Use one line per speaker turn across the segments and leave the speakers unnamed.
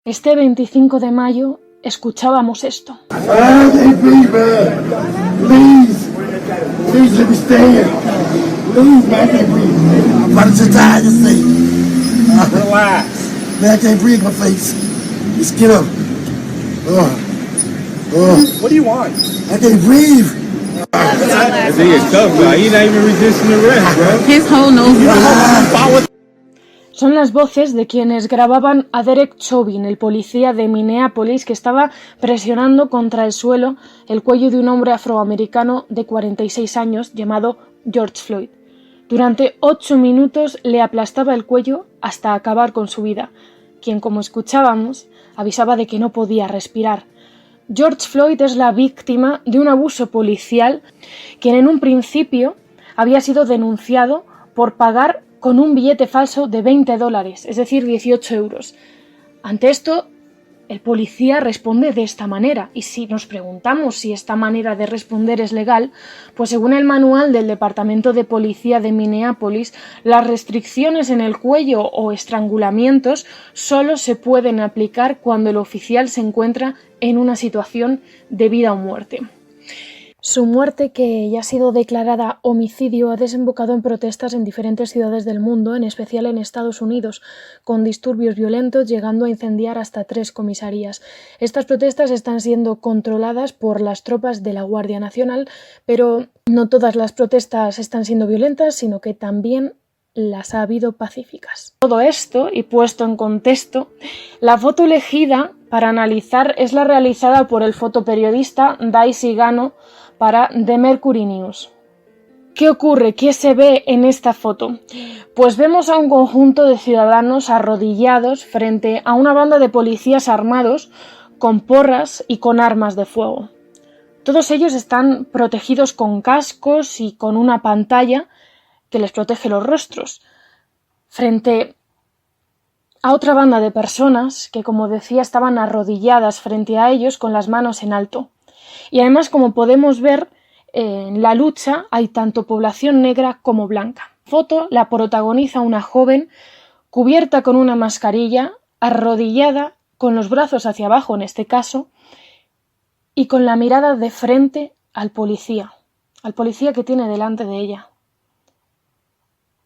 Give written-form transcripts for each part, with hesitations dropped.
Este 25 de mayo escuchábamos esto.
Please let me stay here. Please, man, I can't breathe. I'm about to die, just say. Relax. Man, I can't breathe my face. Just get up.
What do you want?
I can't breathe.
This nigga tough, bro. He not even resisting the rest, bro.
His whole nose.
Son las voces de quienes grababan a Derek Chauvin, el policía de Minneapolis, que estaba presionando contra el suelo el cuello de un hombre afroamericano de 46 años llamado George Floyd. Durante 8 minutos le aplastaba el cuello hasta acabar con su vida, quien, como escuchábamos, avisaba de que no podía respirar. George Floyd es la víctima de un abuso policial, quien en un principio había sido denunciado por pagar con un billete falso de $20, es decir, 18 euros. Ante esto, el policía responde de esta manera, y si nos preguntamos si esta manera de responder es legal, pues según el manual del Departamento de Policía de Minneapolis, las restricciones en el cuello o estrangulamientos solo se pueden aplicar cuando el oficial se encuentra en una situación de vida o muerte. Su muerte, que ya ha sido declarada homicidio, ha desembocado en protestas en diferentes ciudades del mundo, en especial en Estados Unidos, con disturbios violentos llegando a incendiar hasta 3 comisarías. Estas protestas están siendo controladas por las tropas de la Guardia Nacional, pero no todas las protestas están siendo violentas, sino que también las ha habido pacíficas. Todo esto, y puesto en contexto, la foto elegida para analizar es la realizada por el fotoperiodista Daisy Gano para The Mercury News. ¿Qué ocurre? ¿Qué se ve en esta foto? Pues vemos a un conjunto de ciudadanos arrodillados frente a una banda de policías armados con porras y con armas de fuego. Todos ellos están protegidos con cascos y con una pantalla que les protege los rostros, frente a otra banda de personas que, como decía, estaban arrodilladas frente a ellos con las manos en alto. Y además, como podemos ver, en la lucha hay tanto población negra como blanca. La foto la protagoniza una joven cubierta con una mascarilla, arrodillada, con los brazos hacia abajo en este caso, y con la mirada de frente al policía que tiene delante de ella.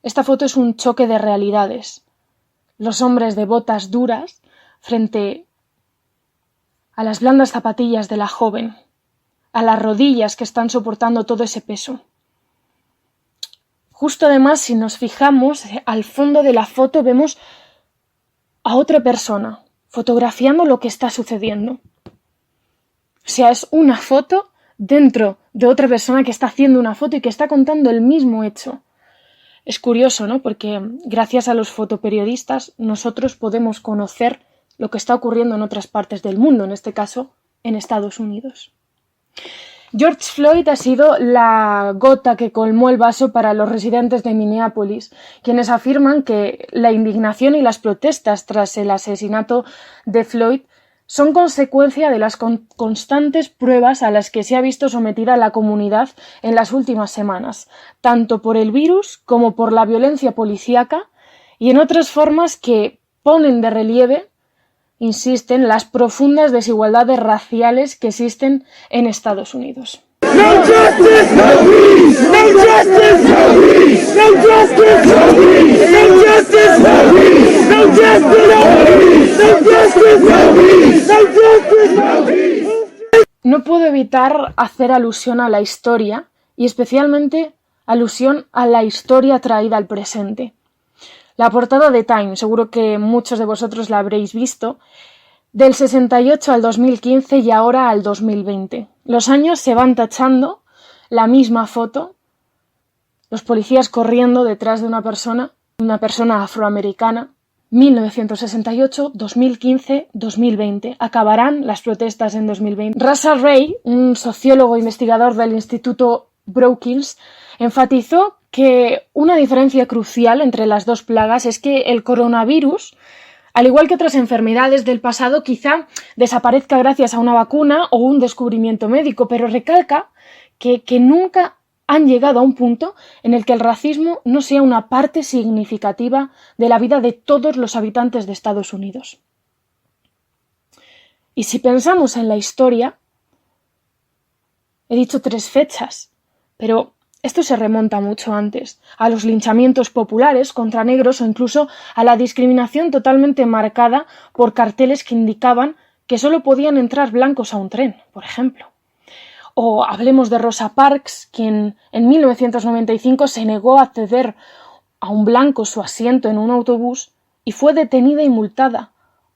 Esta foto es un choque de realidades. Los hombres de botas duras frente a las blandas zapatillas de la joven, a las rodillas que están soportando todo ese peso. Justo además, si nos fijamos, al fondo de la foto vemos a otra persona fotografiando lo que está sucediendo. O sea, es una foto dentro de otra persona que está haciendo una foto y que está contando el mismo hecho. Es curioso, ¿no? Porque gracias a los fotoperiodistas nosotros podemos conocer lo que está ocurriendo en otras partes del mundo, en este caso en Estados Unidos. George Floyd ha sido la gota que colmó el vaso para los residentes de Minneapolis, quienes afirman que la indignación y las protestas tras el asesinato de Floyd son consecuencia de las constantes pruebas a las que se ha visto sometida la comunidad en las últimas semanas, tanto por el virus como por la violencia policíaca y en otras formas que ponen de relieve, insisten, las profundas desigualdades raciales que existen en Estados Unidos.
No justice, no peace. No justice, no peace. No justice, no peace. No justice, no peace. No justice, no peace. No justice, no peace. No justice, no peace.
No puedo evitar hacer alusión a la historia y especialmente alusión a la historia traída al presente. La portada de Time, seguro que muchos de vosotros la habréis visto, del 68 al 2015 y ahora al 2020. Los años se van tachando, la misma foto, los policías corriendo detrás de una persona afroamericana, 1968, 2015, 2020. Acabarán las protestas en 2020. Russell Ray, un sociólogo investigador del Instituto Brookings, enfatizó que una diferencia crucial entre las dos plagas es que el coronavirus, al igual que otras enfermedades del pasado, quizá desaparezca gracias a una vacuna o un descubrimiento médico, pero recalca que nunca han llegado a un punto en el que el racismo no sea una parte significativa de la vida de todos los habitantes de Estados Unidos. Y si pensamos en la historia, he dicho 3 fechas, pero esto se remonta mucho antes, a los linchamientos populares contra negros o incluso a la discriminación totalmente marcada por carteles que indicaban que solo podían entrar blancos a un tren, por ejemplo. O hablemos de Rosa Parks, quien en 1995 se negó a ceder a un blanco su asiento en un autobús y fue detenida y multada.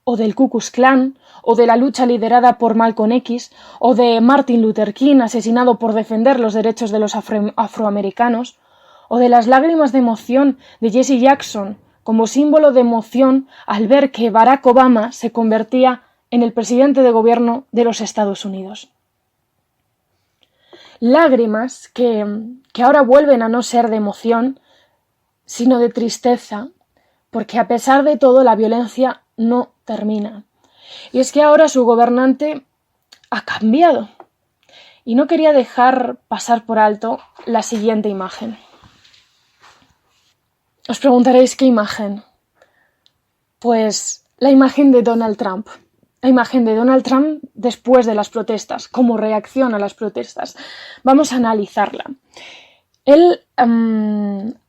O del Ku Klux Klan, o de la lucha liderada por Malcolm X, o de Martin Luther King asesinado por defender los derechos de los afroamericanos, o de las lágrimas de emoción de Jesse Jackson como símbolo de emoción al ver que Barack Obama se convertía en el presidente de gobierno de los Estados Unidos. Lágrimas que ahora vuelven a no ser de emoción, sino de tristeza, porque a pesar de todo la violencia no termina. Y es que ahora su gobernante ha cambiado. Y no quería dejar pasar por alto la siguiente imagen. Os preguntaréis qué imagen. Pues la imagen de Donald Trump. La imagen de Donald Trump después de las protestas, como reacción a las protestas. Vamos a analizarla. Él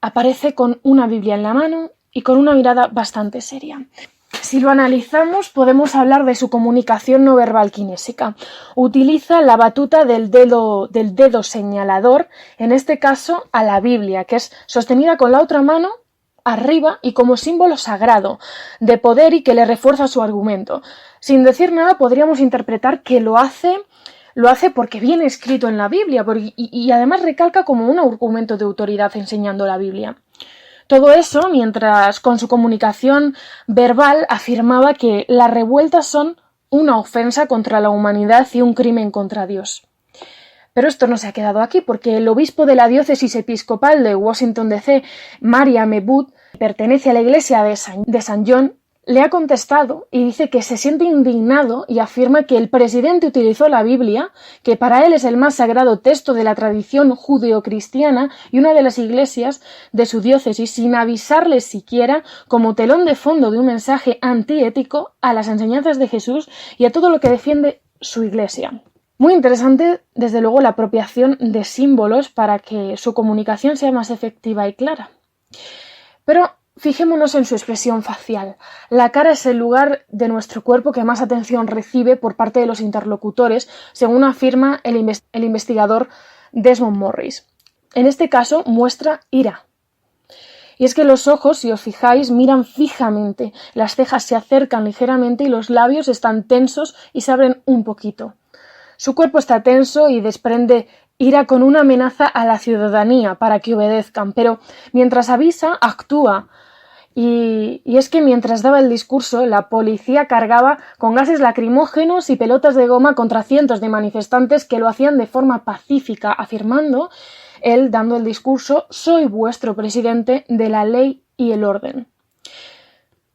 aparece con una Biblia en la mano y con una mirada bastante seria. Si lo analizamos, podemos hablar de su comunicación no verbal kinésica. Utiliza la batuta del dedo señalador, en este caso a la Biblia, que es sostenida con la otra mano arriba y como símbolo sagrado de poder y que le refuerza su argumento. Sin decir nada, podríamos interpretar que lo hace porque viene escrito en la Biblia y además recalca como un argumento de autoridad enseñando la Biblia. Todo eso mientras con su comunicación verbal afirmaba que las revueltas son una ofensa contra la humanidad y un crimen contra Dios. Pero esto no se ha quedado aquí, porque el obispo de la diócesis episcopal de Washington D.C., Maria Mebut, pertenece a la iglesia de San John, le ha contestado y dice que se siente indignado y afirma que el presidente utilizó la Biblia, que para él es el más sagrado texto de la tradición judeocristiana y una de las iglesias de su diócesis, sin avisarle siquiera como telón de fondo de un mensaje antiético a las enseñanzas de Jesús y a todo lo que defiende su iglesia. Muy interesante, desde luego, la apropiación de símbolos para que su comunicación sea más efectiva y clara. Pero fijémonos en su expresión facial. La cara es el lugar de nuestro cuerpo que más atención recibe por parte de los interlocutores, según afirma el investigador Desmond Morris. En este caso, muestra ira. Y es que los ojos, si os fijáis, miran fijamente, las cejas se acercan ligeramente y los labios están tensos y se abren un poquito. Su cuerpo está tenso y desprende ira con una amenaza a la ciudadanía para que obedezcan, pero mientras avisa, actúa. Y es que mientras daba el discurso, la policía cargaba con gases lacrimógenos y pelotas de goma contra cientos de manifestantes que lo hacían de forma pacífica, afirmando, él dando el discurso, «Soy vuestro presidente de la ley y el orden».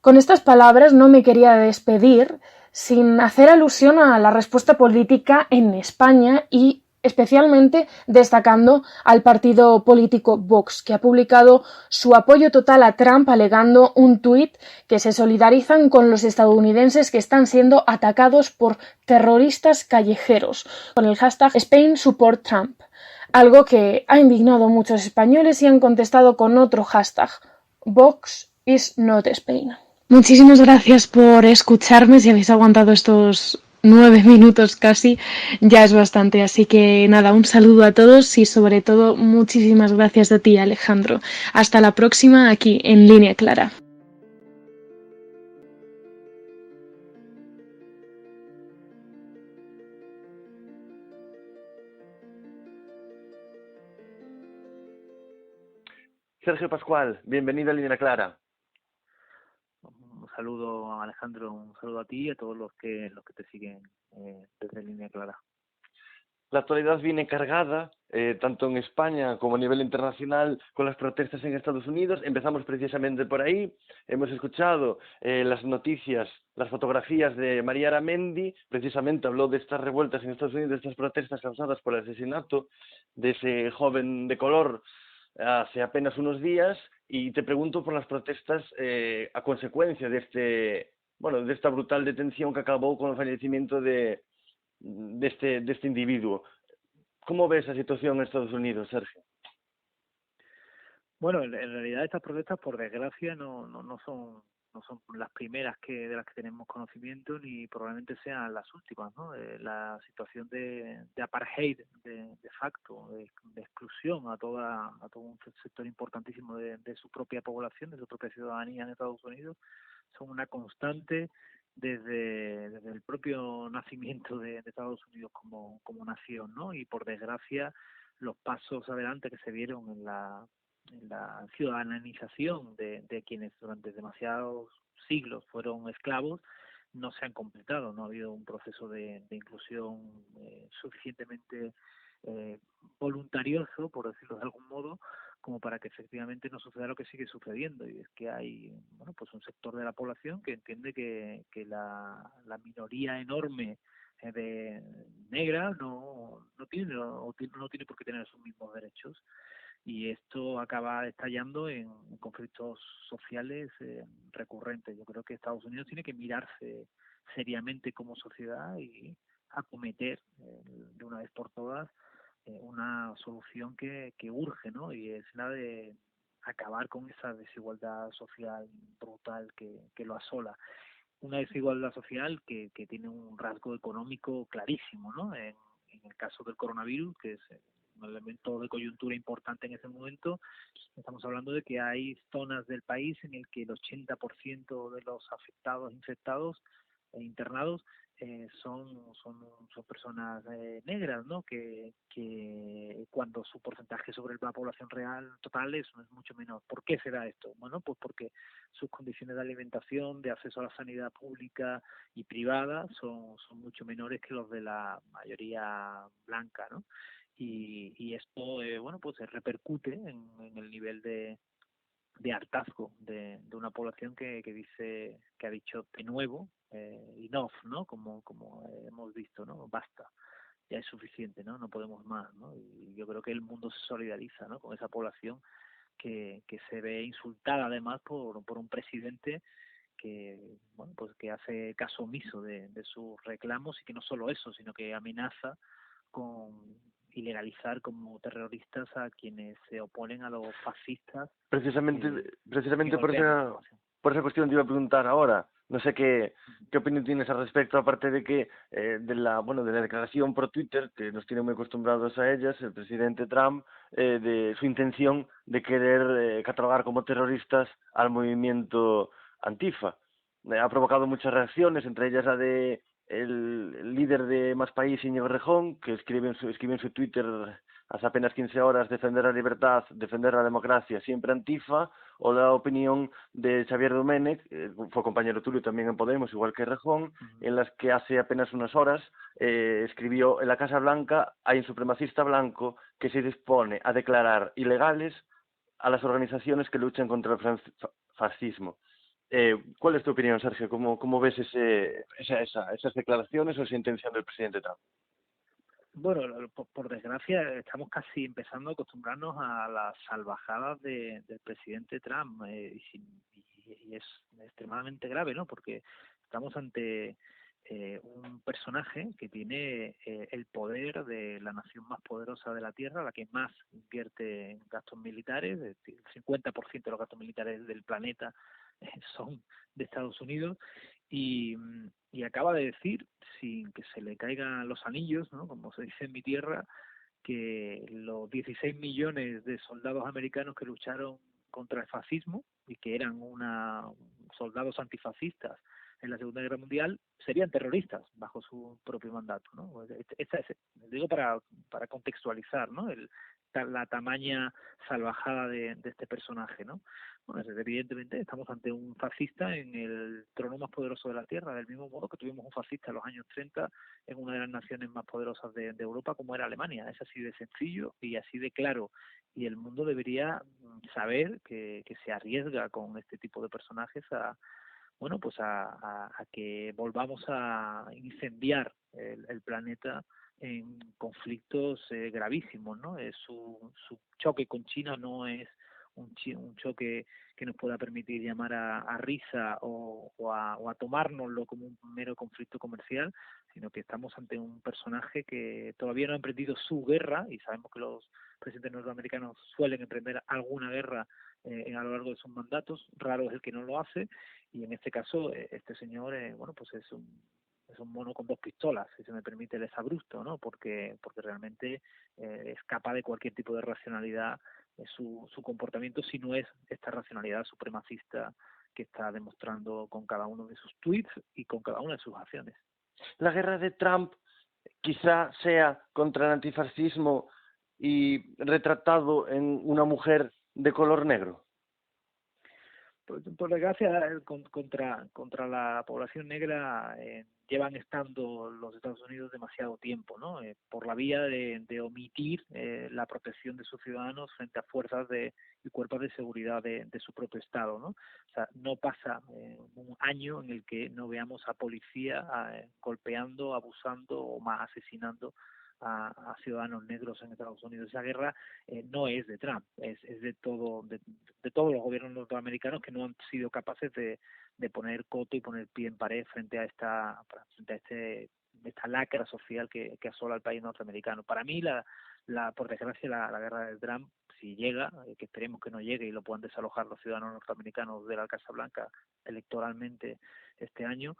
Con estas palabras no me quería despedir sin hacer alusión a la respuesta política en España y especialmente destacando al partido político Vox, que ha publicado su apoyo total a Trump alegando un tuit que se solidarizan con los estadounidenses que están siendo atacados por terroristas callejeros, con el hashtag #SpainSupportTrump, algo que ha indignado a muchos españoles y han contestado con otro hashtag, Vox is not Spain. Muchísimas gracias por escucharme. Si habéis aguantado estos 9 minutos casi, ya es bastante. Así que nada, un saludo a todos y sobre todo muchísimas gracias a ti, Alejandro. Hasta la próxima aquí en Línea Clara.
Sergio Pascual, bienvenido a Línea Clara.
Un saludo a Alejandro, un saludo a ti y a todos los que te siguen desde Línea Clara.
La actualidad viene cargada, tanto en España como a nivel internacional, con las protestas en Estados Unidos. Empezamos precisamente por ahí. Hemos escuchado las noticias, las fotografías de María Aramendi. Precisamente habló de estas revueltas en Estados Unidos, de estas protestas causadas por el asesinato de ese joven de color hace apenas unos días. Y te pregunto por las protestas a consecuencia de bueno, de esta brutal detención que acabó con el fallecimiento de este individuo. ¿Cómo ves la situación en Estados Unidos, Sergio?
Bueno, en realidad estas protestas, por desgracia, no son las primeras de las que tenemos conocimiento, ni probablemente sean las últimas, ¿no? La situación de apartheid de facto, de exclusión a todo un sector importantísimo de su propia población, de su propia ciudadanía en Estados Unidos, son una constante desde el propio nacimiento de Estados Unidos como nación, ¿no? Y por desgracia, los pasos adelante que se vieron en la ciudadanización de quienes durante demasiados siglos fueron esclavos no se han completado, no ha habido un proceso de inclusión suficientemente voluntarioso, por decirlo de algún modo, como para que efectivamente no suceda lo que sigue sucediendo, y es que hay pues un sector de la población que entiende que la minoría enorme de negra no tiene por qué tener sus mismos derechos, y esto acaba estallando en conflictos sociales recurrentes. Yo creo que Estados Unidos tiene que mirarse seriamente como sociedad y acometer de una vez por todas una solución que urge, ¿no? Y es la de acabar con esa desigualdad social brutal que lo asola. Una desigualdad social que tiene un rasgo económico clarísimo, ¿no? En el caso del coronavirus, que es un elemento de coyuntura importante en ese momento, estamos hablando de que hay zonas del país en el que el 80% de los infectados e internados son personas negras, ¿no? Que cuando su porcentaje sobre la población real total es mucho menor. ¿Por qué se da esto? Bueno, pues porque sus condiciones de alimentación, de acceso a la sanidad pública y privada son mucho menores que los de la mayoría blanca, ¿no? Y esto, bueno, pues se repercute en el nivel de hartazgo de una población que ha dicho de nuevo enough, ¿no? Como hemos visto, ¿no? Basta, ya es suficiente, ¿no? No podemos más, ¿no? Y yo creo que el mundo se solidariza, ¿no? Con esa población que se ve insultada además por un presidente que, bueno, pues que hace caso omiso de sus reclamos, y que no solo eso, sino que amenaza con ilegalizar como terroristas a quienes se oponen a los fascistas.
Precisamente por esa cuestión te iba a preguntar ahora. No sé qué opinión tienes al respecto, aparte de que de la declaración por Twitter, que nos tiene muy acostumbrados a ellas, el presidente Trump, de su intención de querer catalogar como terroristas al movimiento Antifa. Ha provocado muchas reacciones, entre ellas la de el líder de Más País, Íñigo Errejón, que escribe en su Twitter hace apenas 15 horas: defender la libertad, defender la democracia, siempre Antifa. O la opinión de Xavier Domènech, fue compañero tuyo también en Podemos, igual que Errejón, en las que hace apenas unas horas escribió: en la Casa Blanca hay un supremacista blanco que se dispone a declarar ilegales a las organizaciones que luchan contra el fascismo. ¿Cuál es tu opinión, Sergio? ¿Cómo ves esas declaraciones o esa intención del presidente Trump?
Bueno, por desgracia estamos casi empezando a acostumbrarnos a las salvajadas del presidente Trump, y es extremadamente grave, ¿no? Porque estamos ante un personaje que tiene el poder de la nación más poderosa de la Tierra, la que más invierte en gastos militares. El 50% de los gastos militares del planeta son de Estados Unidos, y acaba de decir, sin que se le caigan los anillos, ¿no? Como se dice en mi tierra, que los 16 millones de soldados americanos que lucharon contra el fascismo y que eran soldados antifascistas en la Segunda Guerra Mundial serían terroristas bajo su propio mandato, ¿no? Digo para contextualizar, ¿no? La tamaña salvajada de este personaje, ¿no? Bueno, evidentemente estamos ante un fascista en el trono más poderoso de la Tierra, del mismo modo que tuvimos un fascista en los años 30 en una de las naciones más poderosas de Europa, como era Alemania. Es así de sencillo y así de claro. Y el mundo debería saber que se arriesga con este tipo de personajes a que volvamos a incendiar el planeta en conflictos gravísimos, ¿no? Su choque con China no es un choque que nos pueda permitir llamar a risa o a tomárnoslo como un mero conflicto comercial, sino que estamos ante un personaje que todavía no ha emprendido su guerra, y sabemos que los presidentes norteamericanos suelen emprender alguna guerra a lo largo de sus mandatos, raro es el que no lo hace, y en este caso este señor bueno, pues es un mono con dos pistolas, si se me permite el exabrupto, ¿no? Porque realmente escapa de cualquier tipo de racionalidad su comportamiento, si no es esta racionalidad supremacista que está demostrando con cada uno de sus tweets y con cada una de sus acciones.
La guerra de Trump quizá sea contra el antifascismo y retratado en una mujer de color negro.
Por desgracia, contra la población negra llevan estando los Estados Unidos demasiado tiempo, ¿no? Por la vía de omitir la protección de sus ciudadanos frente a fuerzas y cuerpos de seguridad de su propio Estado, ¿no? O sea, no pasa un año en el que no veamos a policía golpeando, abusando o más asesinando a ciudadanos negros en Estados Unidos. Esa guerra no es de Trump, es de todos los gobiernos norteamericanos que no han sido capaces de poner coto y poner pie en pared frente a esta lacra social que asola al país norteamericano. Para mí, por desgracia, la guerra de Trump, si llega, que esperemos que no llegue y lo puedan desalojar los ciudadanos norteamericanos de la Casa Blanca electoralmente este año,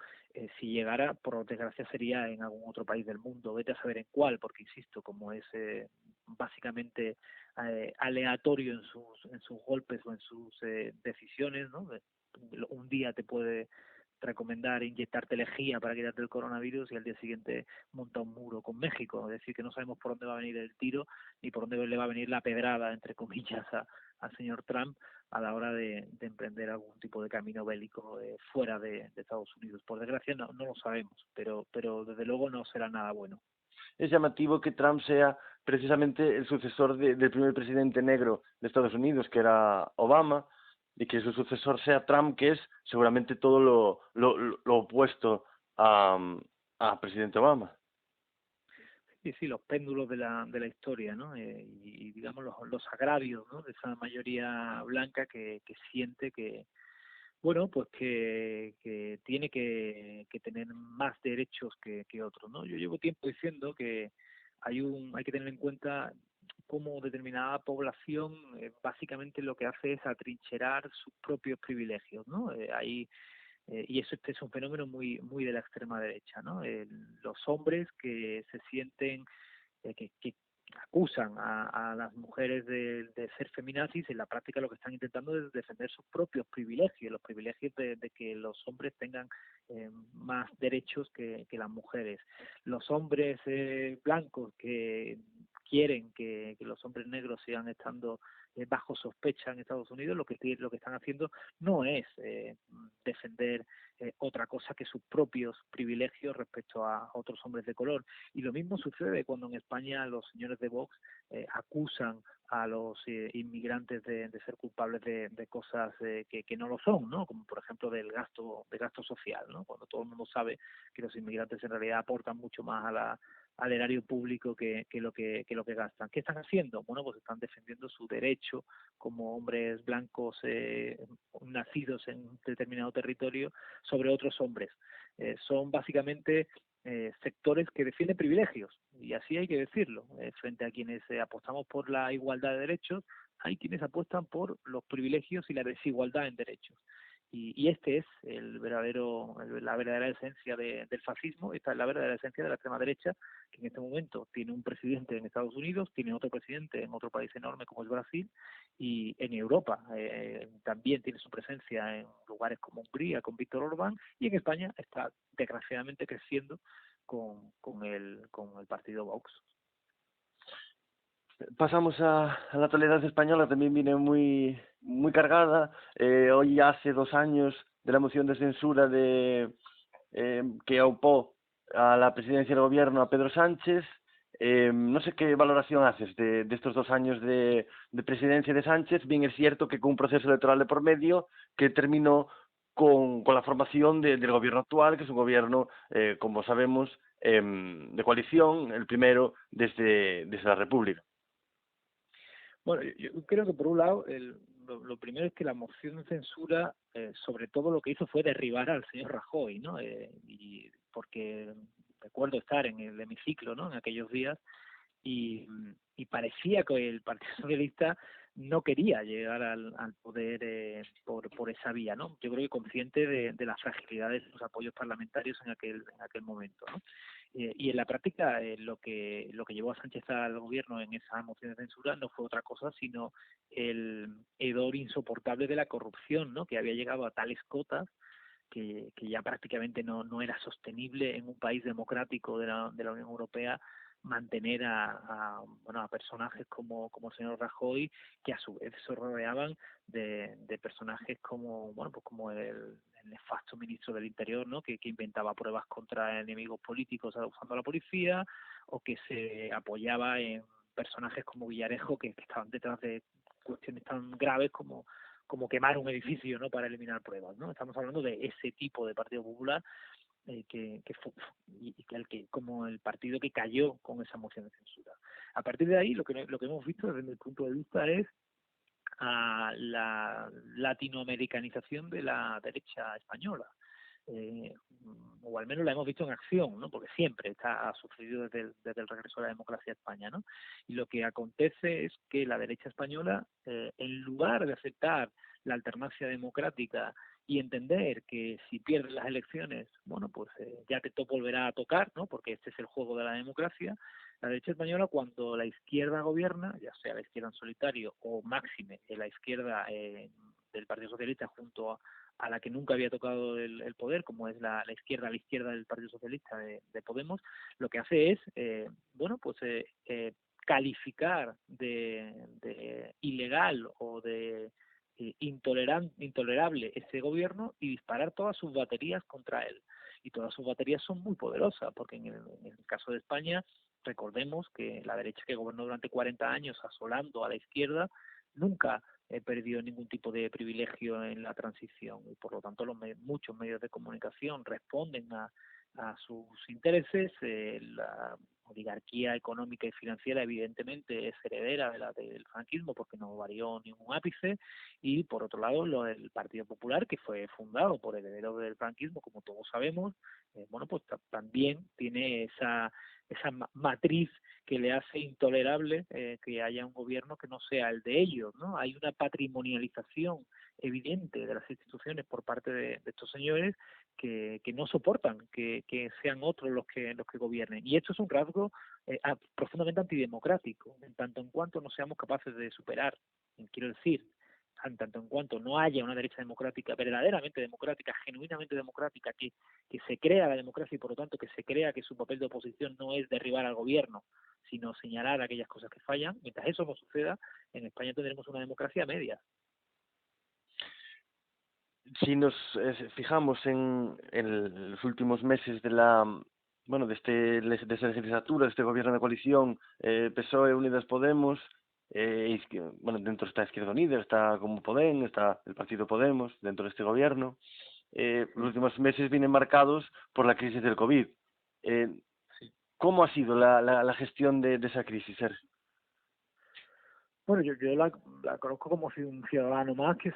si llegara, por desgracia, sería en algún otro país del mundo, vete a saber en cuál, porque insisto, como es básicamente aleatorio en sus golpes o en sus decisiones, ¿no? Un día te puede recomendar inyectarte lejía para quitarte el coronavirus y al día siguiente monta un muro con México, es decir, que no sabemos por dónde va a venir el tiro ni por dónde le va a venir la pedrada, entre comillas, al señor Trump a la hora de emprender algún tipo de camino bélico fuera de Estados Unidos. Por desgracia no lo sabemos, pero desde luego no será nada bueno.
Es llamativo que Trump sea precisamente el sucesor del primer presidente negro de Estados Unidos, que era Obama, y que su sucesor sea Trump, que es seguramente todo lo opuesto a presidente Obama.
Sí, los péndulos de la historia, ¿no? Y digamos los agravios, ¿no? De esa mayoría blanca que siente que, bueno, pues que tiene que tener más derechos que otros, ¿no? Yo llevo tiempo diciendo que hay que tener en cuenta cómo determinada población básicamente lo que hace es atrincherar sus propios privilegios, ¿no? Y eso es un fenómeno muy de la extrema derecha, ¿no? Los hombres que se sienten que acusan a las mujeres de ser feminazis, en la práctica lo que están intentando es defender sus propios privilegios, los privilegios de que los hombres tengan más derechos que las mujeres. Los hombres blancos que quieren que los hombres negros sigan estando bajo sospecha en Estados Unidos, lo que están haciendo no es defender otra cosa que sus propios privilegios respecto a otros hombres de color. Y lo mismo sucede cuando en España los señores de Vox acusan a los inmigrantes de ser culpables de cosas que no lo son, ¿no? Como por ejemplo de gasto social, ¿no? Cuando todo el mundo sabe que los inmigrantes en realidad aportan mucho más al erario público que lo que gastan. ¿Qué están haciendo? Bueno, pues están defendiendo su derecho como hombres blancos nacidos en un determinado territorio sobre otros hombres. Son básicamente sectores que defienden privilegios, y así hay que decirlo. Frente a quienes apostamos por la igualdad de derechos, hay quienes apuestan por los privilegios y la desigualdad en derechos. Y este es la verdadera esencia del fascismo. Esta es la verdadera esencia de la extrema derecha, que en este momento tiene un presidente en Estados Unidos, tiene otro presidente en otro país enorme como es Brasil, y en Europa también tiene su presencia en lugares como Hungría con Víctor Orbán, y en España está desgraciadamente creciendo con el partido Vox.
Pasamos a la actualidad española, también viene muy cargada. Hoy hace 2 años de la moción de censura que aupó a la presidencia del gobierno a Pedro Sánchez. No sé qué valoración haces de estos 2 años de presidencia de Sánchez. Bien, es cierto que con un proceso electoral de por medio que terminó con la formación del gobierno actual, que es un gobierno, como sabemos, de coalición, el primero desde la República.
Bueno, yo creo que por un lado Lo primero es que la moción de censura, sobre todo lo que hizo fue derribar al señor Rajoy, ¿no? Y porque recuerdo estar en el hemiciclo, ¿no? En aquellos días y parecía que el Partido Socialista no quería llegar al poder por esa vía, ¿no? Yo creo que consciente de la fragilidad de sus apoyos parlamentarios en aquel momento, ¿no? Y en la práctica lo que llevó a Sánchez al gobierno en esa moción de censura no fue otra cosa sino el hedor insoportable de la corrupción, ¿no? Que había llegado a tales cotas que ya prácticamente no era sostenible en un país democrático de la Unión Europea mantener a personajes como el señor Rajoy, que a su vez se rodeaban de personajes como el nefasto ministro del Interior, ¿no? que inventaba pruebas contra enemigos políticos usando a la policía, o que se apoyaba en personajes como Villarejo que estaban detrás de cuestiones tan graves como quemar un edificio, ¿no? Para eliminar pruebas, ¿no? Estamos hablando de ese tipo de Partido Popular como el partido que cayó con esa moción de censura. A partir de ahí lo que hemos visto desde mi punto de vista es la latinoamericanización de la derecha española. O al menos la hemos visto en acción, ¿no? Porque siempre ha sucedido desde el regreso a la democracia a España, ¿no? Y lo que acontece es que la derecha española, en lugar de aceptar la alternancia democrática y entender que si pierdes las elecciones, ya te volverá a tocar, ¿no? Porque este es el juego de la democracia. La derecha española, cuando la izquierda gobierna, ya sea la izquierda en solitario o máxime la izquierda del Partido Socialista junto a la que nunca había tocado el poder, como es la izquierda a la izquierda del Partido Socialista de Podemos, lo que hace es calificar de ilegal o de intolerable ese gobierno y disparar todas sus baterías contra él. Y todas sus baterías son muy poderosas, porque en el caso de España, recordemos que la derecha, que gobernó durante 40 años asolando a la izquierda, nunca perdió ningún tipo de privilegio en la transición, y por lo tanto muchos medios de comunicación responden a sus intereses. La oligarquía económica y financiera evidentemente es heredera del franquismo, porque no varió ni un ápice, y por otro lado el Partido Popular, que fue fundado por herederos del franquismo, como todos sabemos, también tiene esa matriz que le hace intolerable que haya un gobierno que no sea el de ellos, ¿no? Hay una patrimonialización evidente de las instituciones por parte de estos señores que no soportan que sean otros los que gobiernen, y esto es un rasgo profundamente antidemocrático, en tanto en cuanto no seamos capaces de superar, quiero decir, en tanto en cuanto no haya una derecha democrática, verdaderamente democrática, genuinamente democrática, que se crea la democracia y por lo tanto que se crea que su papel de oposición no es derribar al gobierno, sino señalar aquellas cosas que fallan. Mientras eso no suceda, en España tendremos una democracia media.
Si nos fijamos en los últimos meses de esta legislatura, de este gobierno de coalición, PSOE, Unidas Podemos, dentro está Izquierda Unida, está como Podem, está el partido Podemos dentro de este gobierno. Los últimos meses vienen marcados por la crisis del COVID. ¿Cómo ha sido la gestión de esa crisis, Sergio?
Bueno, yo la conozco como si un ciudadano más que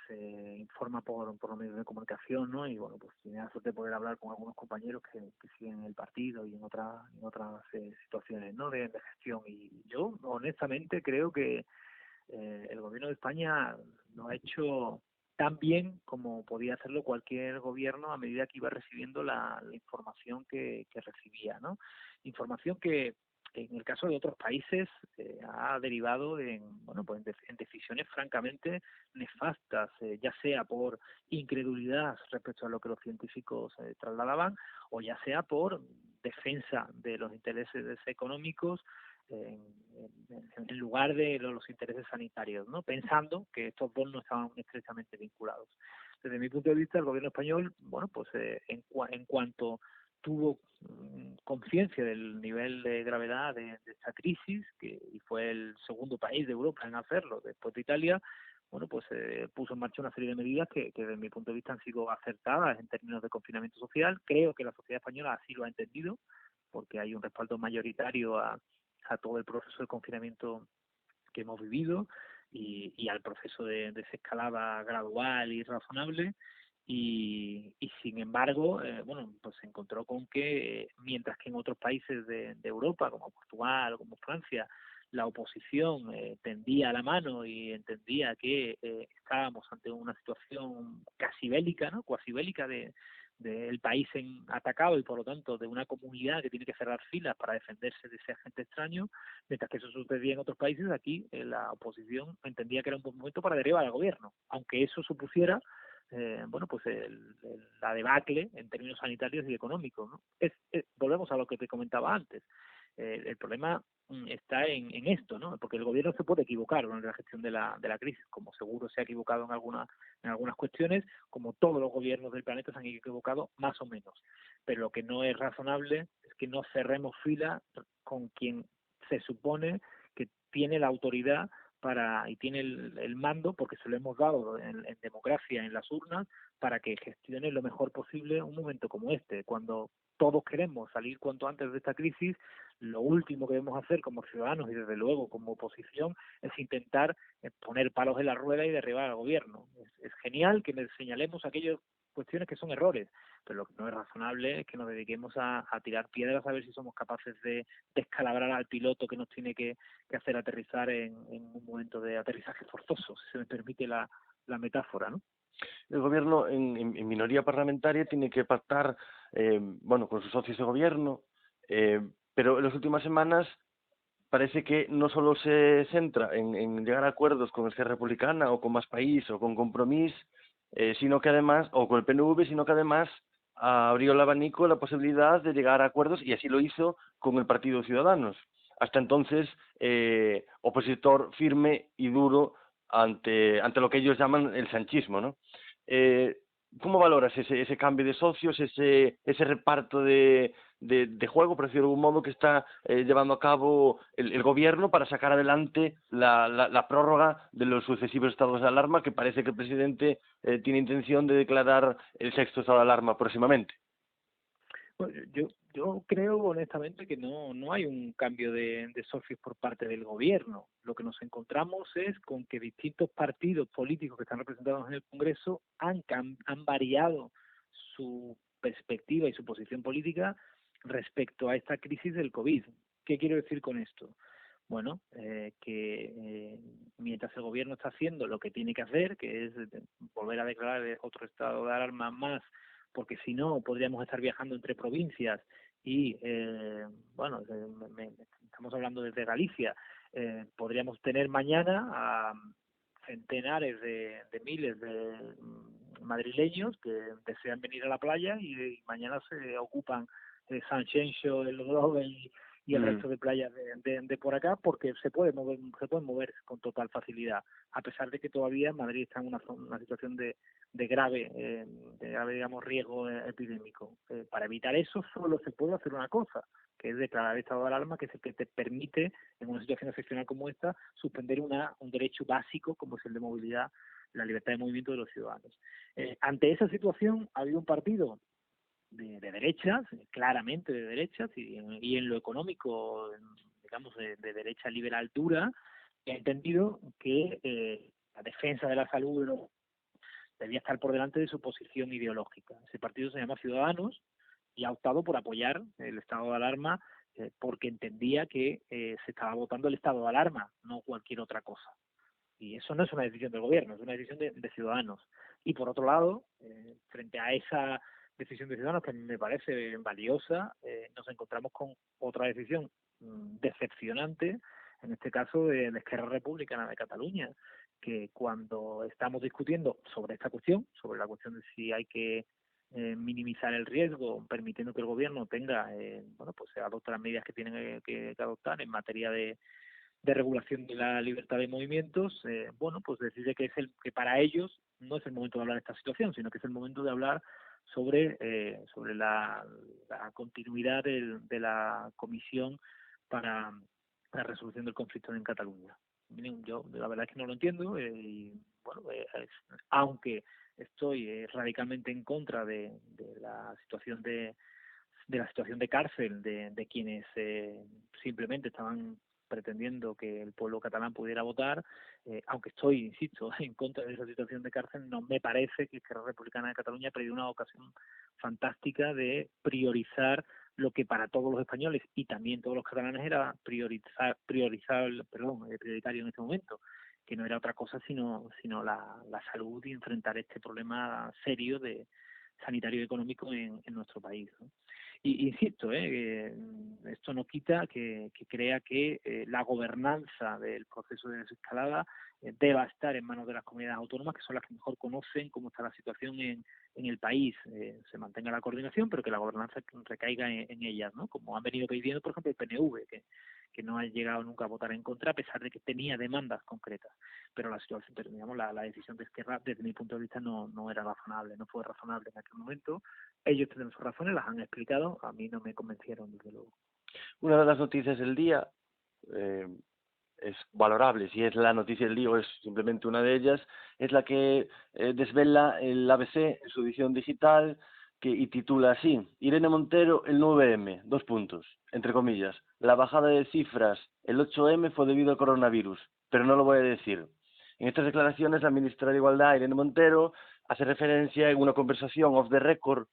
se informa por los medios de comunicación, ¿no? Y bueno, pues tiene la suerte de poder hablar con algunos compañeros que siguen el partido y en otras situaciones, ¿no? de gestión. Y yo honestamente creo que el gobierno de España lo ha hecho tan bien como podía hacerlo cualquier gobierno a medida que iba recibiendo la información que recibía, ¿no? Información que en el caso de otros países ha derivado en decisiones francamente nefastas, ya sea por incredulidad respecto a lo que los científicos trasladaban, o ya sea por defensa de los intereses económicos en lugar de los intereses sanitarios, ¿no? Pensando que estos dos no estaban estrechamente vinculados. Desde mi punto de vista, el gobierno español, en cuanto tuvo conciencia del nivel de gravedad de esta crisis, y fue el segundo país de Europa en hacerlo después de Italia, puso en marcha una serie de medidas que desde mi punto de vista han sido acertadas en términos de confinamiento social. Creo que la sociedad española así lo ha entendido, porque hay un respaldo mayoritario a todo el proceso de confinamiento que hemos vivido, y al proceso de desescalada gradual y razonable. Y sin embargo, bueno, pues se encontró con que mientras que en otros países de Europa, como Portugal o como Francia, la oposición tendía la mano y entendía que estábamos ante una situación casi bélica, ¿no? Cuasi bélica del país atacado y por lo tanto de una comunidad que tiene que cerrar filas para defenderse de ese agente extraño, mientras que eso sucedía en otros países, aquí la oposición entendía que era un buen momento para derribar al gobierno, aunque eso supusiera bueno, pues la debacle en términos sanitarios y económicos, ¿no? Volvemos a lo que te comentaba antes. El problema está en esto, ¿no? Porque el gobierno se puede equivocar durante la gestión de la crisis, como seguro se ha equivocado en algunas cuestiones, como todos los gobiernos del planeta se han equivocado más o menos. Pero lo que no es razonable es que no cerremos fila con quien se supone que tiene la autoridad y tiene el mando, porque se lo hemos dado en democracia en las urnas, para que gestione lo mejor posible un momento como este, cuando todos queremos salir cuanto antes de esta crisis. Lo último que debemos hacer como ciudadanos y desde luego como oposición es intentar poner palos en la rueda y derribar al gobierno. Es genial que le señalemos aquellas cuestiones que son errores, pero lo que no es razonable es que nos dediquemos a tirar piedras a ver si somos capaces de descalabrar al piloto que nos tiene que hacer aterrizar en un momento de aterrizaje forzoso, si se me permite la metáfora, ¿no?
El gobierno en minoría parlamentaria tiene que pactar bueno, con sus socios de gobierno, pero en las últimas semanas parece que no solo se centra en llegar a acuerdos con Esquerra Republicana o con Más País o con Compromís, sino que además, o con el PNV, sino que además abrió el abanico la posibilidad de llegar a acuerdos, y así lo hizo con el Partido Ciudadanos. Hasta entonces, opositor firme y duro ante lo que ellos llaman el sanchismo, ¿no? ¿Cómo valoras ese cambio de socios, ese reparto de juego, por decirlo de algún modo, que está llevando a cabo el gobierno para sacar adelante la prórroga de los sucesivos estados de alarma, que parece que el presidente tiene intención de declarar el sexto estado de alarma próximamente?
Bueno, yo creo honestamente que no hay un cambio de socios por parte del gobierno. Lo que nos encontramos es con que distintos partidos políticos que están representados en el Congreso han variado su perspectiva y su posición política respecto a esta crisis del COVID. ¿Qué quiero decir con esto? Bueno, que mientras el gobierno está haciendo lo que tiene que hacer, que es volver a declarar otro estado de alarma más, porque si no podríamos estar viajando entre provincias y, bueno, estamos hablando desde Galicia, podríamos tener mañana a centenares de miles de madrileños que desean venir a la playa y mañana se ocupan Sanxenxo, el Grove y el resto de playas de por acá, porque se pueden mover con total facilidad, a pesar de que todavía Madrid está en una situación de grave, digamos, riesgo epidémico. Para evitar eso solo se puede hacer una cosa, que es declarar estado de alarma, que es el que te permite, en una situación excepcional como esta, suspender un derecho básico como es el de movilidad, la libertad de movimiento de los ciudadanos. Ante esa situación ha habido un partido de derechas, claramente de derechas, y en lo económico, digamos, de derecha liberal dura, que ha entendido que la defensa de la salud debía estar por delante de su posición ideológica. Ese partido se llama Ciudadanos y ha optado por apoyar el estado de alarma porque entendía que se estaba votando el estado de alarma, no cualquier otra cosa. Y eso no es una decisión del gobierno, es una decisión de Ciudadanos. Y por otro lado, frente a esa decisión de Ciudadanos, que me parece valiosa, nos encontramos con otra decisión decepcionante, en este caso de la Esquerra Republicana de Cataluña, que cuando estamos discutiendo sobre esta cuestión, sobre la cuestión de si hay que minimizar el riesgo, permitiendo que el gobierno tenga, bueno, pues se adopte las medidas que tienen que adoptar en materia de regulación de la libertad de movimientos, bueno, pues decide que que para ellos no es el momento de hablar de esta situación, sino que es el momento de hablar sobre la continuidad de la comisión para la resolución del conflicto en Cataluña. Yo la verdad es que no lo entiendo y bueno, aunque estoy radicalmente en contra de la situación de la situación de cárcel de quienes simplemente estaban pretendiendo que el pueblo catalán pudiera votar, aunque estoy, insisto, en contra de esa situación de cárcel, no me parece que Esquerra Republicana de Cataluña perdió una ocasión fantástica de priorizar lo que para todos los españoles y también todos los catalanes era prioritario en este momento, que no era otra cosa sino la salud y enfrentar este problema serio de sanitario y económico en nuestro país, ¿no? Y insisto, esto no quita que crea que la gobernanza del proceso de desescalada deba estar en manos de las comunidades autónomas, que son las que mejor conocen cómo está la situación en el país. Se mantenga la coordinación, pero que la gobernanza recaiga en ellas, ¿no? Como han venido pidiendo, por ejemplo, el PNV, que no ha llegado nunca a votar en contra, a pesar de que tenía demandas concretas. Pero la situación, digamos, la decisión de Esquerra, desde mi punto de vista, no era razonable, no fue razonable en aquel momento. Ellos tienen sus razones, las han explicado, a mí no me convencieron, desde luego.
Una de las noticias del día es valorable, si es la noticia del día o es simplemente una de ellas, es la que desvela el ABC en su edición digital y titula así: Irene Montero, el 9M, entre comillas, la bajada de cifras el 8M fue debido al coronavirus, pero no lo voy a decir. En estas declaraciones, la ministra de Igualdad, Irene Montero, hace referencia en una conversación off the record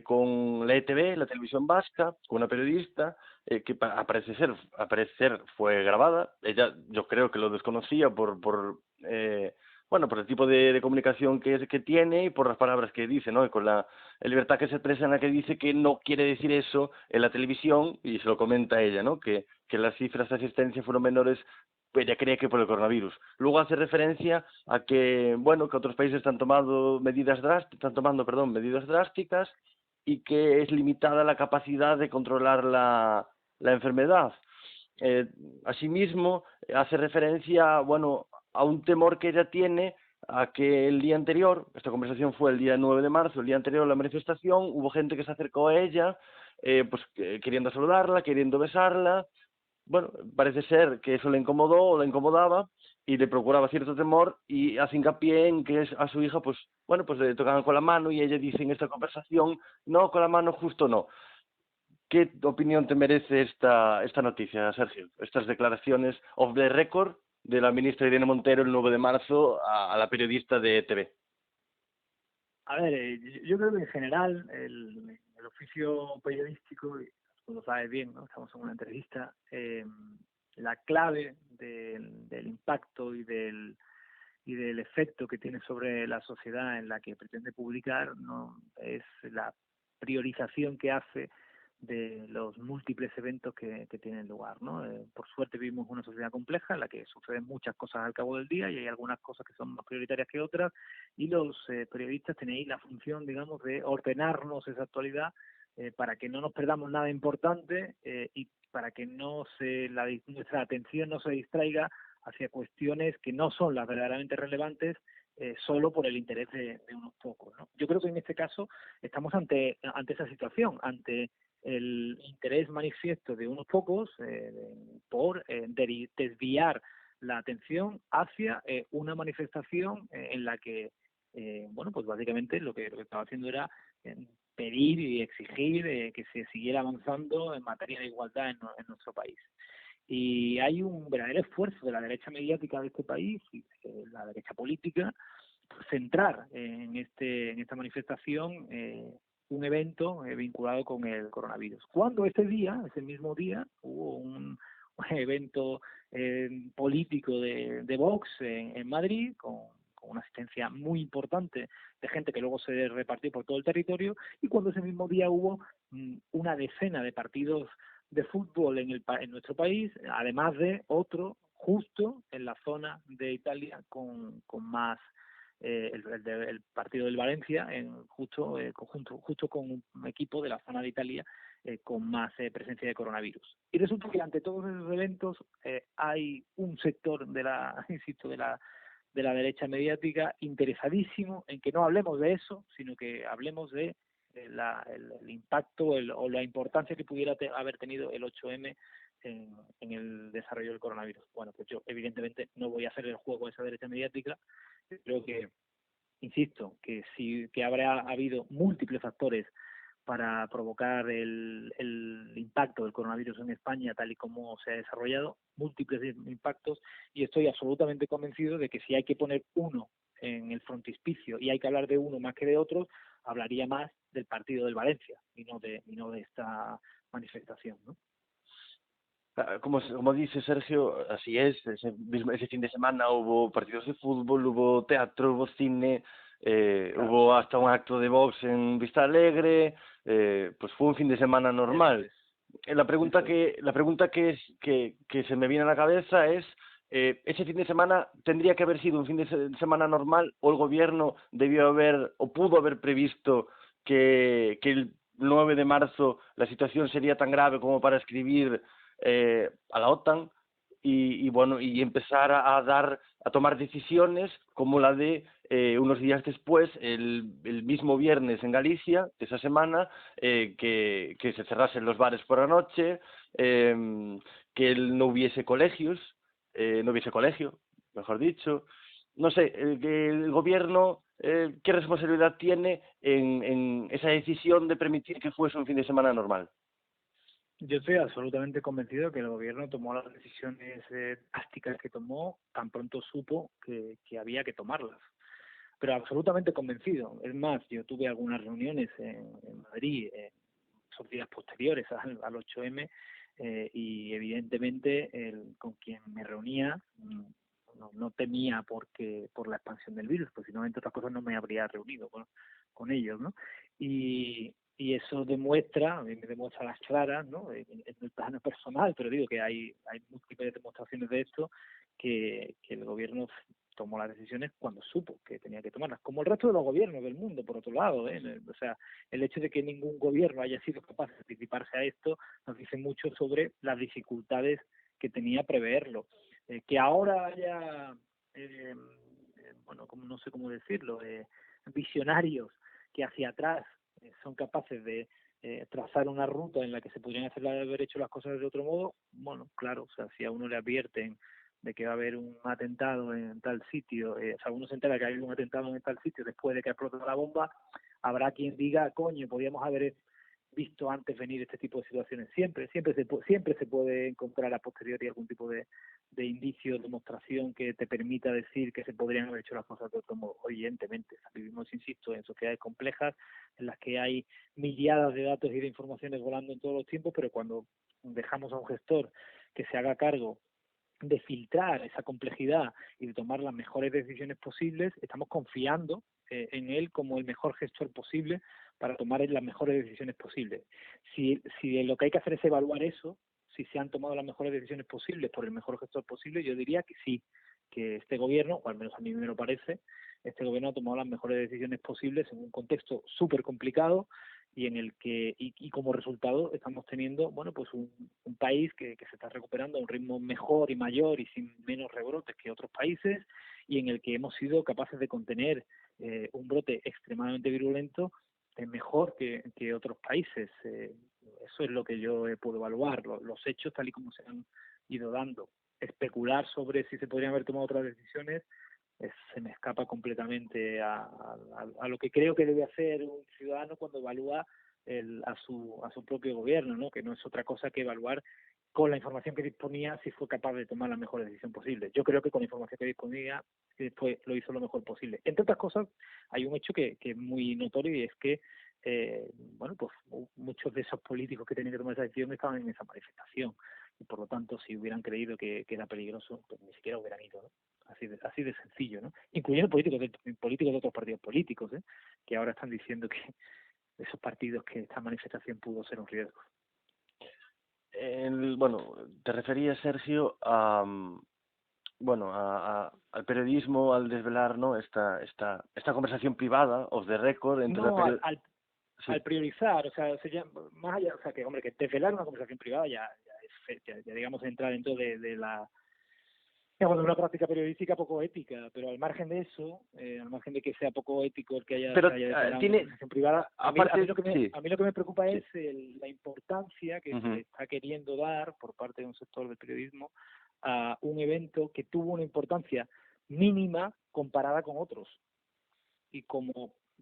con la ETV, la televisión vasca, con una periodista que a parecer fue grabada. Ella, yo creo que lo desconocía por el tipo de comunicación que tiene y por las palabras que dice, ¿no? Y con la libertad que se expresa en la que dice que no quiere decir eso en la televisión, y se lo comenta ella, ¿no? Que las cifras de asistencia fueron menores, ella creía que por el coronavirus. Luego hace referencia a que, que otros países están tomando medidas drásticas y que es limitada la capacidad de controlar la enfermedad. Asimismo, hace referencia, a un temor que ella tiene a que el día anterior, esta conversación fue el día 9 de marzo, el día anterior a la manifestación, hubo gente que se acercó a ella, queriendo saludarla, queriendo besarla. Bueno, parece ser que eso le incomodó o la incomodaba y le procuraba cierto temor, y hace hincapié en que a su hija, le tocaban con la mano, y ella dice en esta conversación, no, con la mano justo no. ¿Qué opinión te merece esta noticia, Sergio? Estas declaraciones off the record de la ministra Irene Montero el 9 de marzo a la periodista de TV.
A ver, yo creo que en general el oficio periodístico, y tú lo sabes bien, ¿no? Estamos en una entrevista, la clave del impacto y del efecto que tiene sobre la sociedad en la que pretende publicar no es la priorización que hace de los múltiples eventos que tienen lugar, ¿no? Por suerte vivimos una sociedad compleja en la que suceden muchas cosas al cabo del día y hay algunas cosas que son más prioritarias que otras, y los periodistas tenéis la función, digamos, de ordenarnos esa actualidad para que no nos perdamos nada importante y para que nuestra atención no se distraiga hacia cuestiones que no son las verdaderamente relevantes solo por el interés de unos pocos, ¿no? Yo creo que en este caso estamos ante esa situación, ante el interés manifiesto de unos pocos por desviar la atención hacia una manifestación en la que, pues básicamente lo que estaba haciendo era pedir y exigir que se siguiera avanzando en materia de igualdad en nuestro país. Y hay un verdadero esfuerzo de la derecha mediática de este país y de la derecha política por centrar en esta manifestación un evento vinculado con el coronavirus. Cuando ese mismo día, hubo un evento político de Vox en Madrid, con una asistencia muy importante de gente que luego se repartió por todo el territorio, y cuando ese mismo día hubo una decena de partidos de fútbol en nuestro país, además de otro justo en la zona de Italia con más el partido del Valencia justo con un equipo de la zona de Italia con más presencia de coronavirus. Y resulta que ante todos esos eventos hay un sector de la derecha mediática interesadísimo en que no hablemos de eso, sino que hablemos de el impacto o la importancia que pudiera haber tenido el 8M en el desarrollo del coronavirus. Bueno, pues yo evidentemente no voy a hacer el juego a esa derecha mediática. Creo que, insisto, que habrá habido múltiples factores para provocar el impacto impacto del coronavirus en España tal y como se ha desarrollado, múltiples impactos, y estoy absolutamente convencido de que si hay que poner uno en el frontispicio y hay que hablar de uno más que de otros, hablaría más del partido del Valencia y no de esta manifestación, ¿no?
Como dice Sergio, así es. Ese fin de semana hubo partidos de fútbol, hubo teatro, hubo cine, hubo hasta un acto de box en Vista Alegre. Pues fue un fin de semana normal. La pregunta que se me viene a la cabeza es, ese fin de semana tendría que haber sido un fin de semana normal, o el gobierno debió haber o pudo haber previsto que el 9 de marzo la situación sería tan grave como para escribir a la OTAN y empezar a tomar decisiones como la de unos días después, el mismo viernes en Galicia de esa semana, que se cerrasen los bares por la noche, que no hubiese colegio, mejor dicho. No sé, el gobierno, ¿qué responsabilidad tiene en esa decisión de permitir que fuese un fin de semana normal?
Yo estoy absolutamente convencido que el gobierno tomó las decisiones drásticas que tomó tan pronto supo que había que tomarlas. Pero absolutamente convencido. Es más, yo tuve algunas reuniones en Madrid en esos días posteriores al 8M y evidentemente con quien me reunía no temía por la expansión del virus, pues si no, entre otras cosas, no me habría reunido con ellos, ¿no? Y eso demuestra, me demuestra las claras, ¿no? En el plano personal, pero digo que hay múltiples demostraciones de esto, que el gobierno tomó las decisiones cuando supo que tenía que tomarlas, como el resto de los gobiernos del mundo, por otro lado, O sea, el hecho de que ningún gobierno haya sido capaz de anticiparse a esto nos dice mucho sobre las dificultades que tenía preverlo. Que ahora haya, como no sé cómo decirlo, visionarios que hacia atrás son capaces de trazar una ruta en la que se podrían haber hecho las cosas de otro modo, bueno, claro, o sea, si a uno le advierten de que va a haber un atentado en tal sitio, o sea, uno se entera que hay un atentado en tal sitio después de que ha explotado la bomba, habrá quien diga, coño, podríamos haber visto antes venir este tipo de situaciones. Siempre se puede encontrar a posteriori algún tipo de indicio, demostración que te permita decir que se podrían haber hecho las cosas de otro modo. Evidentemente, vivimos, insisto, en sociedades complejas en las que hay milladas de datos y de informaciones volando en todos los tiempos, pero cuando dejamos a un gestor que se haga cargo de filtrar esa complejidad y de tomar las mejores decisiones posibles, estamos confiando en él como el mejor gestor posible para tomar las mejores decisiones posibles. Si lo que hay que hacer es evaluar eso, si se han tomado las mejores decisiones posibles por el mejor gestor posible, yo diría que sí, que este gobierno, o al menos a mí me lo parece, este gobierno ha tomado las mejores decisiones posibles en un contexto súper complicado y en el que y como resultado estamos teniendo pues un país que se está recuperando a un ritmo mejor y mayor y sin menos rebrotes que otros países, y en el que hemos sido capaces de contener un brote extremadamente virulento mejor que otros países. Eso es lo que yo puedo evaluar, los hechos tal y como se han ido dando. Especular sobre si se podrían haber tomado otras decisiones se me escapa completamente a lo que creo que debe hacer un ciudadano cuando evalúa a su propio gobierno, ¿no? Que no es otra cosa que evaluar con la información que disponía si fue capaz de tomar la mejor decisión posible. Yo creo que con la información que disponía lo hizo lo mejor posible. Entre otras cosas, hay un hecho que es muy notorio, y es que pues muchos de esos políticos que tenían que tomar esa decisión estaban en esa manifestación, y por lo tanto, si hubieran creído que era peligroso, pues ni siquiera hubieran ido, ¿no? Así de sencillo, ¿no? Incluyendo políticos de otros partidos políticos, que ahora están diciendo que esos partidos, que esta manifestación pudo ser un riesgo.
Te referías, Sergio, al periodismo, al desvelar, ¿no? esta conversación privada, off the record, entre
al priorizar, o sea, más allá, o sea, que desvelar una conversación privada ya digamos entra dentro de la una práctica periodística poco ética, pero al margen de eso, al margen de que sea poco ético el que haya una conversación privada, a mí lo que me preocupa es la importancia que se está queriendo dar por parte de un sector del periodismo a un evento que tuvo una importancia mínima comparada con otros, y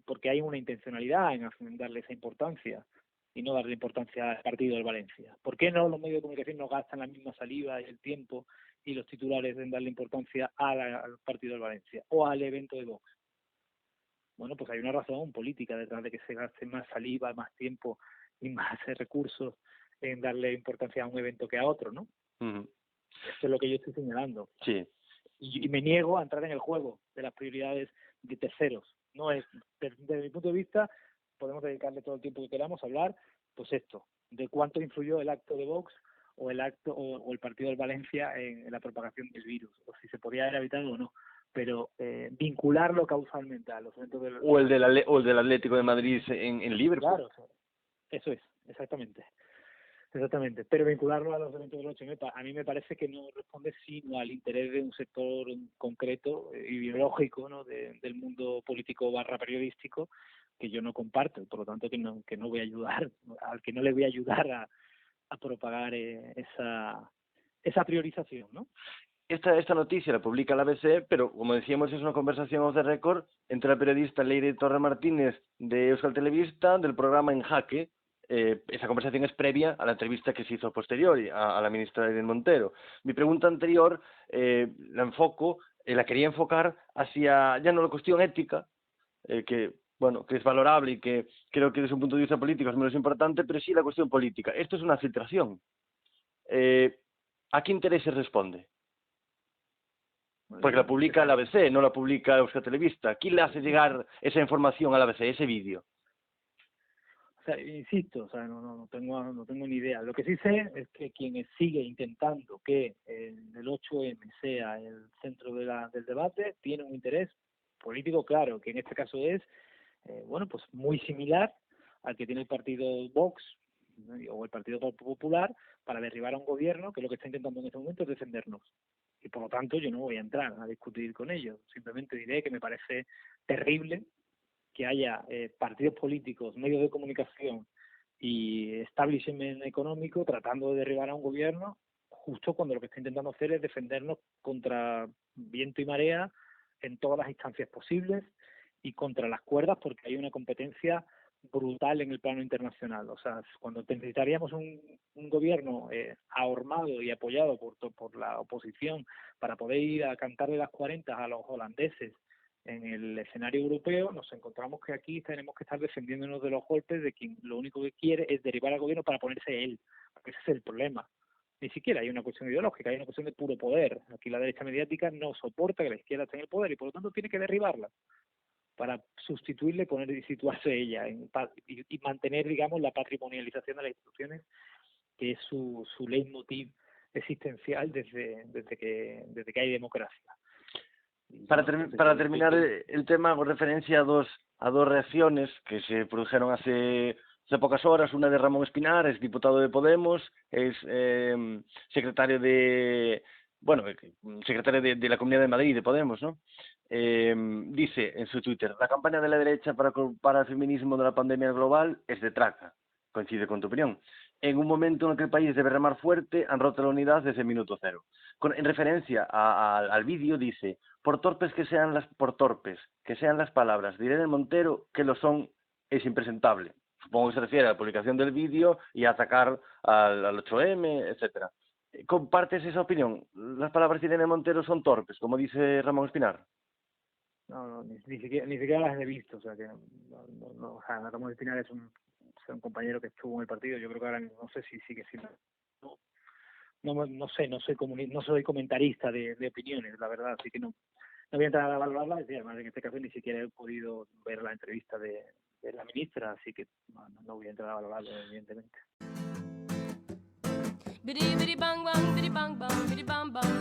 porque hay una intencionalidad en darle esa importancia. y no darle importancia al partido del Valencia? ¿Por qué no los medios de comunicación no gastan la misma saliva y el tiempo y los titulares en darle importancia al partido del Valencia o al evento de Vox? Bueno, pues hay una razón política detrás de que se gaste más saliva, más tiempo y más recursos en darle importancia a un evento que a otro, ¿no? Eso es lo que yo estoy señalando.
Sí.
Y me niego a entrar en el juego de las prioridades de terceros. No es, desde mi punto de vista, podemos dedicarle todo el tiempo que queramos a hablar, pues esto, de cuánto influyó el acto de Vox o el acto o el partido del Valencia en la propagación del virus, o si se podía haber evitado o no. Pero vincularlo causalmente a los eventos del...
O el del Atlético de Madrid en Liverpool.
Claro, eso es, exactamente. Exactamente, pero vincularlo a los eventos del 8M a mí me parece que no responde sino al interés de un sector concreto, ideológico, ¿no? del mundo político / periodístico, que yo no comparto, por lo tanto que no voy a ayudar, al que no le voy a ayudar a propagar esa priorización, ¿no?
Esta noticia la publica la ABC, pero como decíamos es una conversación off the record entre la periodista Leire Torre Martínez de Euskal Telebista del programa En Jaque. Esa conversación es previa a la entrevista que se hizo posterior a la ministra Irene Montero. Mi pregunta anterior la quería enfocar hacia ya no la cuestión ética, que es valorable y que creo que desde un punto de vista político es menos importante, pero sí la cuestión política. Esto es una filtración. ¿A qué intereses responde? Porque la publica la ABC, no la publica Euskal Telebista. ¿Quién le hace llegar esa información a la ABC, ese vídeo?
O sea, insisto, o sea, no tengo ni idea. Lo que sí sé es que quien sigue intentando que el 8M sea el centro del debate tiene un interés político claro, que en este caso es, pues muy similar al que tiene el partido Vox, ¿no? O el Partido Popular para derribar a un gobierno que lo que está intentando en este momento es defendernos. Y por lo tanto yo no voy a entrar a discutir con ellos. Simplemente diré que me parece terrible que haya partidos políticos, medios de comunicación y establishment económico tratando de derribar a un gobierno justo cuando lo que está intentando hacer es defendernos contra viento y marea en todas las instancias posibles y contra las cuerdas porque hay una competencia brutal en el plano internacional. O sea, cuando necesitaríamos un gobierno ahormado y apoyado por la oposición para poder ir a cantarle las 40 a los holandeses en el escenario europeo, nos encontramos que aquí tenemos que estar defendiéndonos de los golpes de quien lo único que quiere es derribar al gobierno para ponerse él, porque ese es el problema. Ni siquiera hay una cuestión ideológica, hay una cuestión de puro poder. Aquí la derecha mediática no soporta que la izquierda esté en el poder y por lo tanto tiene que derribarla para sustituirle, poner y situarse ella y mantener, digamos, la patrimonialización de las instituciones, que es su leitmotiv existencial desde que hay democracia.
Para terminar el tema, hago referencia a dos reacciones que se produjeron hace pocas horas. Una de Ramón Espinar, es diputado de Podemos, es secretario de la Comunidad de Madrid de Podemos, ¿no? Dice en su Twitter: la campaña de la derecha para culpar al feminismo de la pandemia global es de traca. Coincide con tu opinión. En un momento en el que el país debe remar fuerte, han roto la unidad desde el minuto cero. En referencia al vídeo dice: por torpes que sean las palabras de Irene Montero, que lo son, es impresentable. Supongo que se refiere a la publicación del vídeo y a atacar al 8M, etcétera. ¿Compartes esa opinión? ¿Las palabras de Irene Montero son torpes, como dice Ramón Espinar?
No, ni siquiera las he visto. O sea, que o sea, Ramón Espinar es un compañero que estuvo en el partido. Yo creo que ahora no sé si sigue siendo. No sé, no soy comentarista de opiniones, la verdad, así que no voy a entrar a valorarla. Y además, en este caso ni siquiera he podido ver la entrevista de la ministra, así que no voy a entrar a valorarlo, evidentemente.
Bidi bidi bang bang, bidi bang bang, bidi bang bang.